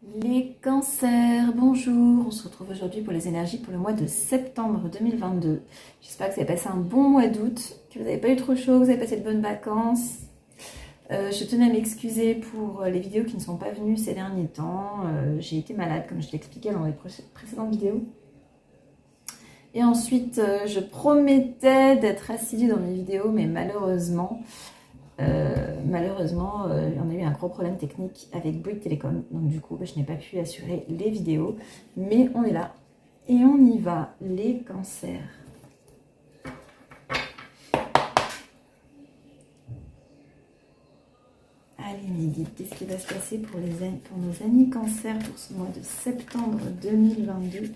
Les cancers, bonjour, on se retrouve aujourd'hui pour les énergies pour le mois de septembre 2022. J'espère que vous avez passé un bon mois d'août, que vous n'avez pas eu trop chaud, que vous avez passé de bonnes vacances. Je tenais à m'excuser pour les vidéos qui ne sont pas venues ces derniers temps. J'ai été malade, comme je l'expliquais dans les précédentes vidéos. Et ensuite, je promettais d'être assidue dans mes vidéos, mais malheureusement, on a eu un gros problème technique avec Bouygues Télécom. Donc du coup, je n'ai pas pu assurer les vidéos. Mais on est là. Et on y va. Les cancers. Allez mes guides, qu'est-ce qui va se passer pour nos amis cancers pour ce mois de septembre 2022?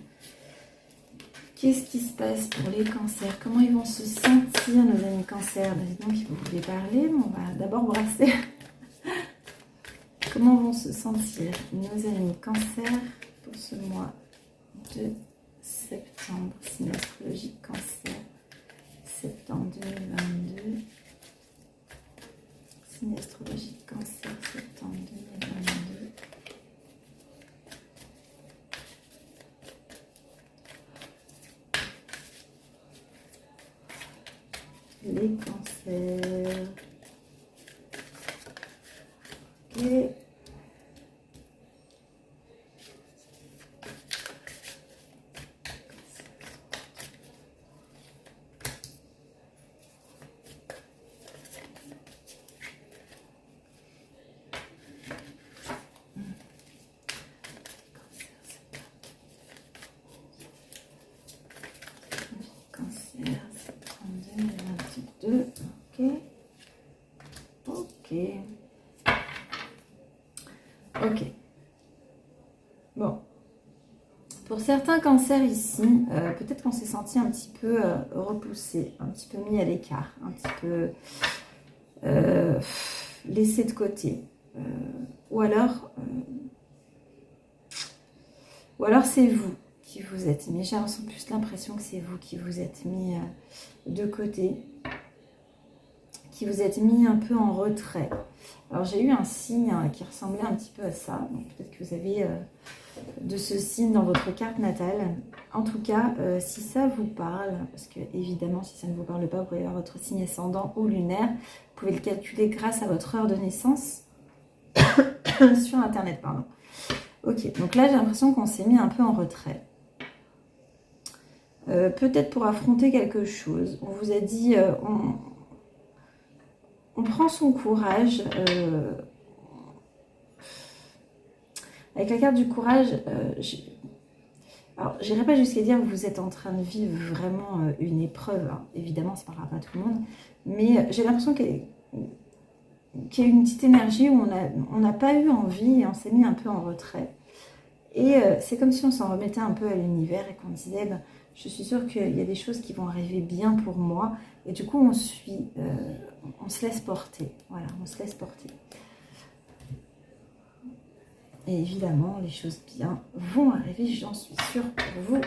Qu'est-ce qui se passe pour les cancers? Comment ils vont se sentir, nos amis cancers? Donc, vous pouvez parler, mais on va d'abord brasser. Comment vont se sentir nos amis cancers pour ce mois de septembre? Signe astrologique cancer, septembre 2022. Signe astrologique cancer, septembre 2022. Les cancers. Ok. Cancer, septembre 2022. Ok. Ok. Ok. Bon. Pour certains cancers ici, peut-être qu'on s'est senti un petit peu repoussé, un petit peu mis à l'écart, un petit peu laissé de côté. Ou alors c'est vous qui vous êtes mis. J'ai plus l'impression que c'est vous qui vous êtes mis de côté, qui vous êtes mis un peu en retrait. Alors j'ai eu un signe qui ressemblait un petit peu à ça. Peut-être que vous avez de ce signe dans votre carte natale. En tout cas, si ça vous parle, parce que évidemment si ça ne vous parle pas, vous pouvez avoir votre signe ascendant ou lunaire. Vous pouvez le calculer grâce à votre heure de naissance sur internet, pardon. Ok, donc là j'ai l'impression qu'on s'est mis un peu en retrait. Peut-être pour affronter quelque chose. On vous a dit, on prend son courage. Avec la carte du courage, alors j'irai pas jusqu'à dire que vous êtes en train de vivre vraiment une épreuve. Hein. Évidemment, ça ne parlera pas à tout le monde. Mais j'ai l'impression qu'il y a une petite énergie où on n'a pas eu envie et on s'est mis un peu en retrait. Et c'est comme si on s'en remettait un peu à l'univers et qu'on disait, ben, je suis sûre qu'il y a des choses qui vont arriver bien pour moi. Et du coup, on se laisse porter. Voilà, on se laisse porter. Et évidemment, les choses bien vont arriver, j'en suis sûre pour vous.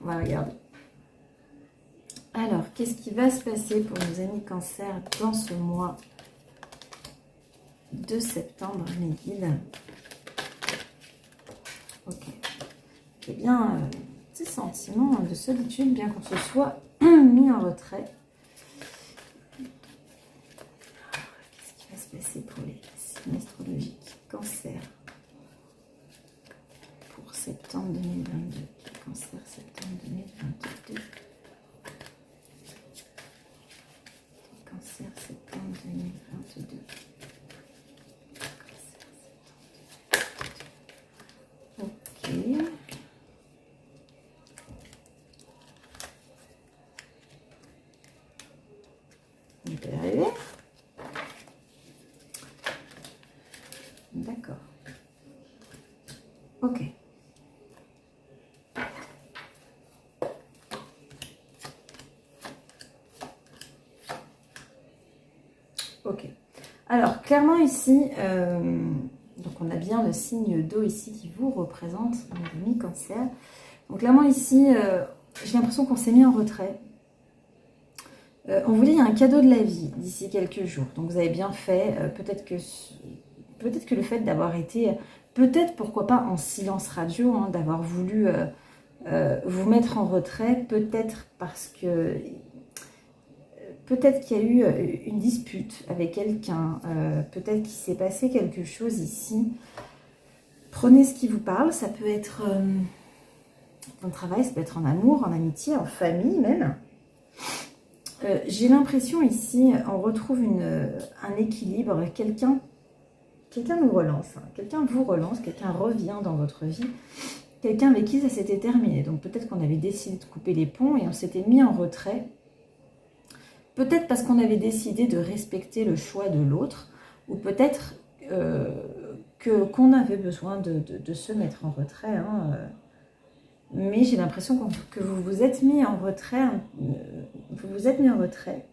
On va regarder. Alors, qu'est-ce qui va se passer pour nos amis cancers dans ce mois de septembre, mes guides? Ok. Eh bien, petit sentiment de solitude, bien qu'on se soit mis en retrait. Qu'est-ce qui va se passer pour les signes astrologiques cancer pour septembre 2022? Cancer, septembre 2022. Cancer, septembre 2022. Ok. On peut y arriver. D'accord. Ok. Ok. Alors, clairement ici, donc on a bien le signe d'eau ici qui vous représente, mes amis cancer. Donc clairement ici, j'ai l'impression qu'on s'est mis en retrait. On vous dit, il y a un cadeau de la vie d'ici quelques jours. Donc vous avez bien fait, peut-être que le fait d'avoir été peut-être, pourquoi pas, en silence radio, hein, d'avoir voulu vous mettre en retrait, peut-être parce que... Peut-être qu'il y a eu une dispute avec quelqu'un, peut-être qu'il s'est passé quelque chose ici. Prenez ce qui vous parle, ça peut être dans le travail, ça peut être en amour, en amitié, en famille même. J'ai l'impression ici, on retrouve un équilibre, quelqu'un nous relance, hein. Quelqu'un vous relance, quelqu'un revient dans votre vie, quelqu'un avec qui ça s'était terminé. Donc peut-être qu'on avait décidé de couper les ponts et on s'était mis en retrait. Peut-être parce qu'on avait décidé de respecter le choix de l'autre, ou peut-être qu'on avait besoin de se mettre en retrait, hein. Mais j'ai l'impression que vous vous êtes mis en retrait. Vous vous êtes mis en retrait.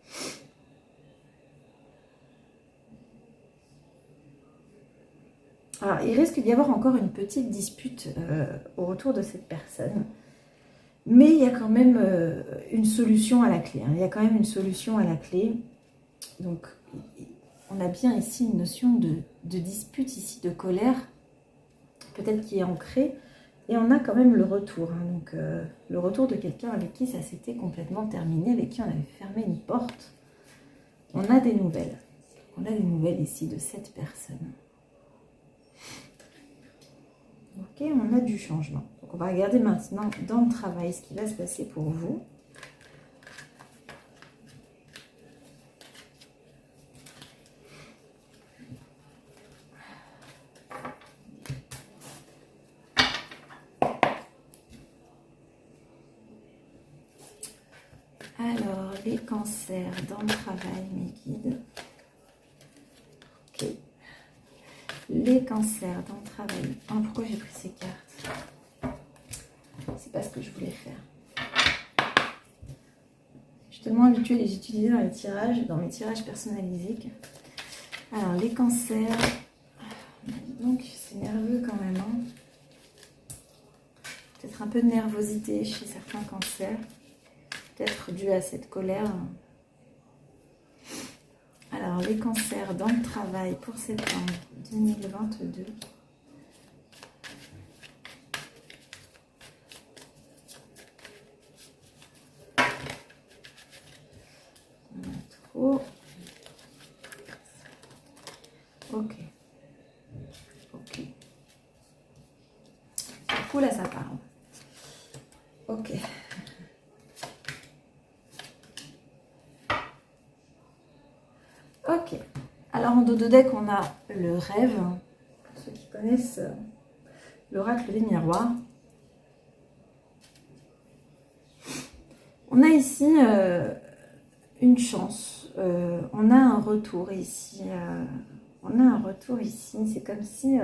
Alors, il risque d'y avoir encore une petite dispute au retour de cette personne. Mais il y a quand même une solution à la clé, hein. Il y a quand même une solution à la clé. Donc, on a bien ici une notion de dispute, ici de colère, peut-être qui est ancrée. Et on a quand même le retour, hein. Donc le retour de quelqu'un avec qui ça s'était complètement terminé, avec qui on avait fermé une porte. On a des nouvelles. On a des nouvelles ici de cette personne. Ok, on a du changement. Donc on va regarder maintenant dans le travail ce qui va se passer pour vous. Alors, les cancers dans le travail, mes guides. Ok. Les cancers dans le travail. Ah, pourquoi j'ai pris ces cartes? C'est pas ce que je voulais faire. Je suis tellement habituée à les utiliser dans les tirages, dans mes tirages personnalisés. Alors, les cancers. Donc, c'est nerveux quand même, hein. Peut-être un peu de nervosité chez certains cancers. Peut-être dû à cette colère. Alors, les cancers dans le travail pour septembre 2022. On a trop. Ok. Ok. Du coup, là, ça parle. Ok. Ok. Alors, en dos de deck, on a le rêve. Pour ceux qui connaissent l'oracle des miroirs. On a ici une chance. On a un retour ici. On a un retour ici. C'est comme si...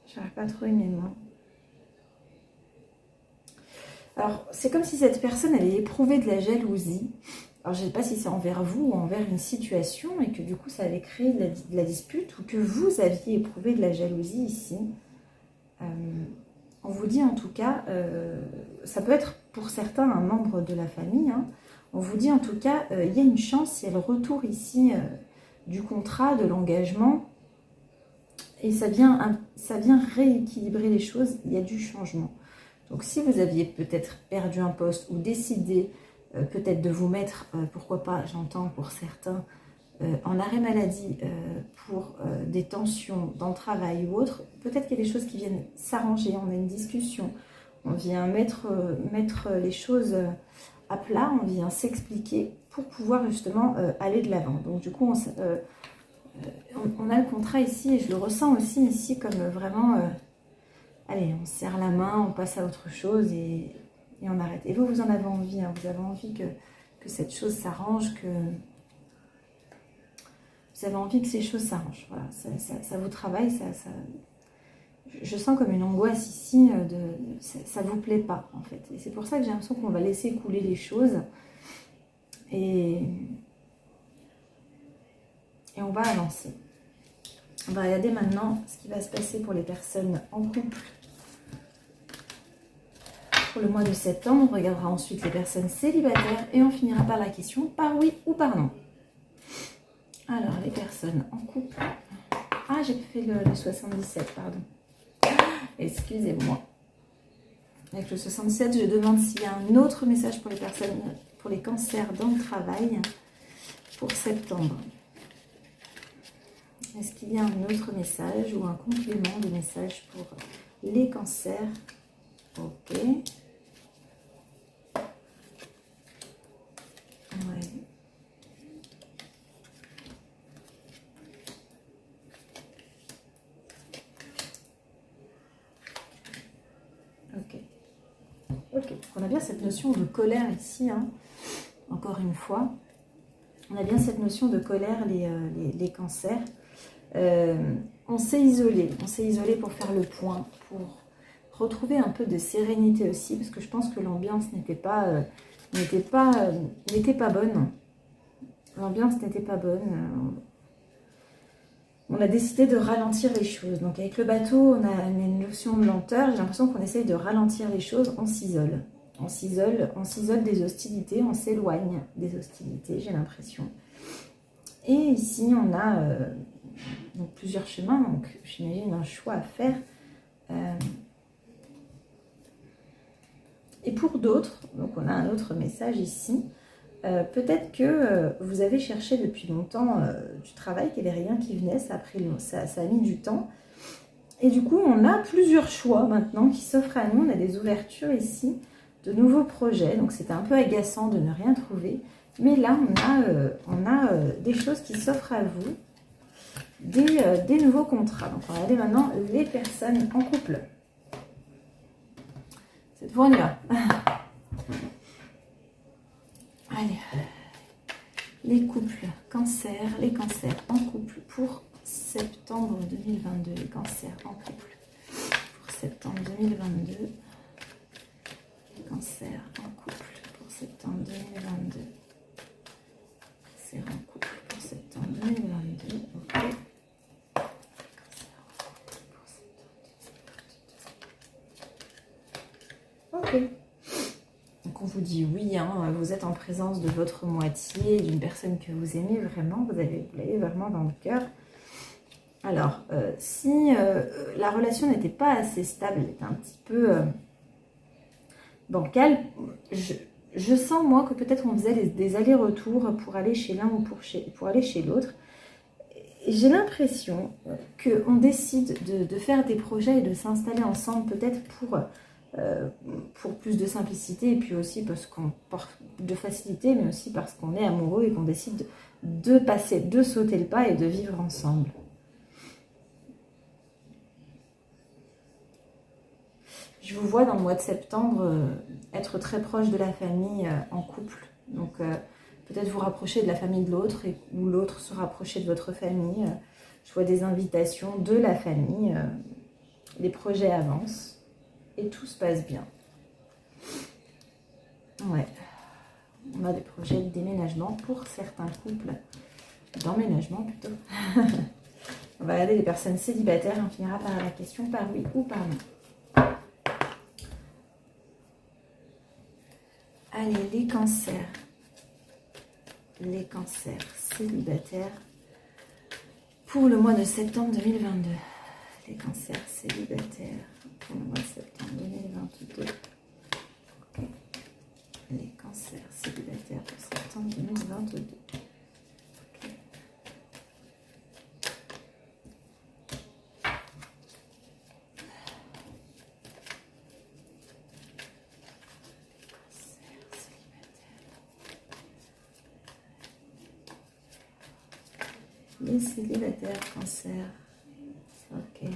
j'arrive pas à trouver mes mots. Alors, c'est comme si cette personne avait éprouvé de la jalousie. Alors, je ne sais pas si c'est envers vous ou envers une situation et que du coup, ça avait créé de la dispute ou que vous aviez éprouvé de la jalousie ici. On vous dit en tout cas, ça peut être pour certains un membre de la famille, hein. On vous dit en tout cas, il y a une chance, il y a le retour ici du contrat, de l'engagement. Et ça vient rééquilibrer les choses, il y a du changement. Donc si vous aviez peut-être perdu un poste ou décidé peut-être de vous mettre, pourquoi pas, j'entends pour certains, en arrêt maladie pour des tensions dans le travail ou autre, peut-être qu'il y a des choses qui viennent s'arranger, on a une discussion, on vient mettre les choses à plat, on vient s'expliquer pour pouvoir justement aller de l'avant. Donc du coup, on a le contrat ici et je le ressens aussi ici comme vraiment, allez, on serre la main, on passe à autre chose et on arrête. Et vous en avez envie, hein, vous avez envie que cette chose s'arrange, que vous avez envie que ces choses s'arrangent. Voilà, ça vous travaille, je sens comme une angoisse ici, ça ne vous plaît pas en fait. Et c'est pour ça que j'ai l'impression qu'on va laisser couler les choses et on va avancer. On va regarder maintenant ce qui va se passer pour les personnes en couple pour le mois de septembre. On regardera ensuite les personnes célibataires et on finira par la question par oui ou par non. Alors, les personnes en couple. Ah, j'ai fait le 77, pardon. Excusez-moi. Avec le 67, je demande s'il y a un autre message pour les personnes, pour les cancers dans le travail pour septembre. Est-ce qu'il y a un autre message ou un complément de message pour les cancers? Ok. Ouais. Ok. Ok. On a bien cette notion de colère ici, hein. Encore une fois. On a bien cette notion de colère, les cancers. On s'est isolé pour faire le point, pour retrouver un peu de sérénité aussi, parce que je pense que l'ambiance n'était pas bonne. L'ambiance n'était pas bonne. On a décidé de ralentir les choses. Donc avec le bateau, on a une notion de lenteur. J'ai l'impression qu'on essaye de ralentir les choses. On s'isole. On s'isole des hostilités. On s'éloigne des hostilités, j'ai l'impression. Et ici, on a donc plusieurs chemins. Donc j'imagine un choix à faire. Et pour d'autres, donc on a un autre message ici. Peut-être que vous avez cherché depuis longtemps du travail, qu'il n'y avait rien qui venait, ça a mis du temps. Et du coup, on a plusieurs choix maintenant qui s'offrent à nous. On a des ouvertures ici, de nouveaux projets. Donc c'était un peu agaçant de ne rien trouver. Mais là, on a des choses qui s'offrent à vous, des nouveaux contrats. Donc on va regarder maintenant les personnes en couple. Cette fois, on y va. Allez, les couples, les cancers en couple pour septembre 2022, les cancers en couple pour septembre 2022, les cancers en couple pour septembre 2022, cancers en couple pour septembre 2022, ok. Ok. Donc on vous dit oui, hein, vous êtes en présence de votre moitié, d'une personne que vous aimez vraiment, vous l'avez vraiment dans le cœur. Alors, si la relation n'était pas assez stable, elle était un petit peu bancale, je sens moi que peut-être on faisait des allers-retours pour aller chez l'un ou pour aller chez l'autre. J'ai l'impression qu'on décide de faire des projets et de s'installer ensemble peut-être pour plus de simplicité et puis aussi de facilité, mais aussi parce qu'on est amoureux et qu'on décide de sauter le pas et de vivre ensemble. Je vous vois dans le mois de septembre être très proche de la famille en couple. Donc peut-être vous rapprocher de la famille de l'autre ou l'autre se rapprocher de votre famille. Je vois des invitations de la famille. Les projets avancent. Et tout se passe bien. Ouais. On a des projets de déménagement pour certains couples. D'emménagement plutôt. On va regarder les personnes célibataires. On finira par la question par oui ou par non. Allez, les cancers. Les cancers célibataires pour le mois de septembre 2022. Les cancers célibataires pour le mois de septembre 2022. Okay. Les cancers célibataires pour septembre 2022. Okay. Les célibataires cancers. Ok.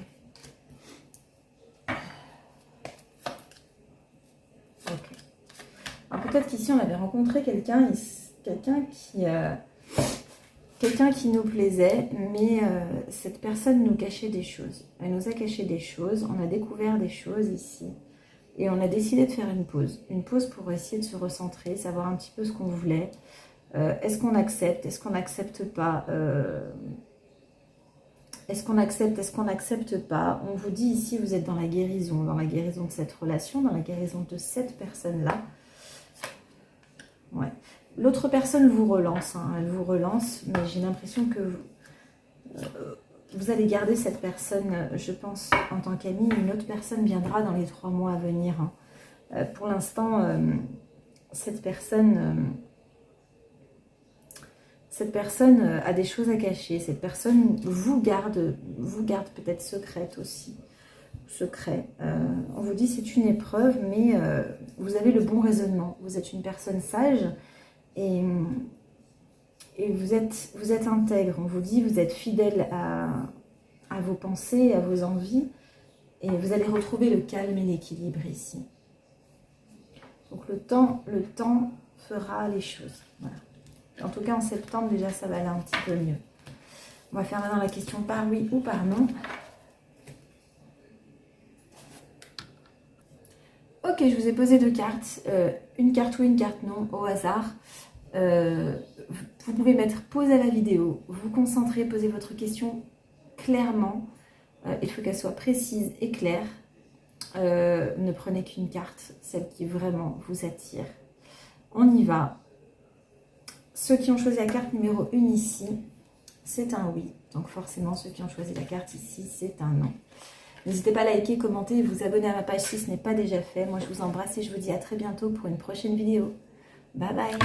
Ok. Alors peut-être qu'ici on avait rencontré quelqu'un qui nous plaisait, mais cette personne nous cachait des choses. Elle nous a caché des choses, on a découvert des choses ici. Et on a décidé de faire une pause. Une pause pour essayer de se recentrer, savoir un petit peu ce qu'on voulait. Est-ce qu'on accepte? Est-ce qu'on n'accepte pas? Est-ce qu'on accepte? Est-ce qu'on n'accepte pas? On vous dit ici, vous êtes dans la guérison de cette relation, dans la guérison de cette personne-là. Ouais. L'autre personne vous relance, hein, elle vous relance, mais j'ai l'impression que vous allez garder cette personne, je pense, en tant qu'amie. Une autre personne viendra dans les 3 mois à venir. Hein. Pour l'instant, cette personne a des choses à cacher. Cette personne vous garde peut-être secrète aussi. Secret. On vous dit c'est une épreuve, mais vous avez le bon raisonnement. Vous êtes une personne sage et vous êtes intègre. On vous dit vous êtes fidèle à vos pensées, à vos envies, et vous allez retrouver le calme et l'équilibre ici. Donc le temps fera les choses. Voilà. En tout cas en septembre déjà ça va aller un petit peu mieux. On va faire maintenant la question par oui ou par non. Ok, je vous ai posé 2 cartes, une carte oui, une carte non, au hasard. Vous pouvez mettre pause à la vidéo, vous concentrez, posez votre question clairement. Il faut qu'elle soit précise et claire. Ne prenez qu'une carte, celle qui vraiment vous attire. On y va. Ceux qui ont choisi la carte numéro 1 ici, c'est un oui. Donc forcément, ceux qui ont choisi la carte ici, c'est un non. N'hésitez pas à liker, commenter et vous abonner à ma page si ce n'est pas déjà fait. Moi, je vous embrasse et je vous dis à très bientôt pour une prochaine vidéo. Bye bye!